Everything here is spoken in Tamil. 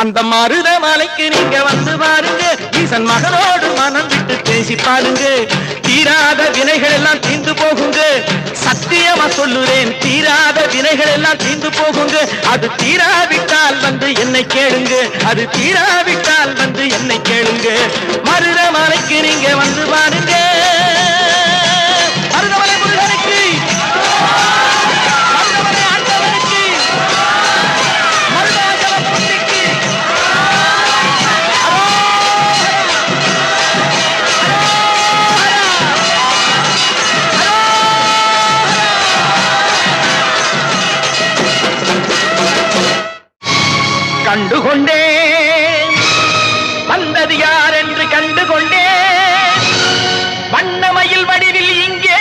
அந்த மருத மலைக்கு நீங்க வந்து பாருங்க, ஈசன் மகனோடு மனம் விட்டு பேசி பாருங்க. தீராத வினைகள் எல்லாம் தீர்ந்து போகுங்க, சத்தியமா சொல்லுறேன், தீராத வினைகள் எல்லாம் தீர்ந்து போகுங்க. அது தீராவிட்டால் வந்து என்னை கேளுங்க, அது தீராவிட்டால் வந்து என்னை கேளுங்க. மருத மலைக்கு நீங்க வந்து பாருங்க. மருதமலை முருகனுக்கு, மருதமலை ஆண்டவனுக்கு, மருதாச்சலமூர்த்திக்கு கண்டுகொண்டேன், வந்தது யார் என்று கண்டுகொண்டேன். வண்ணமயில் வடிவில் இங்கே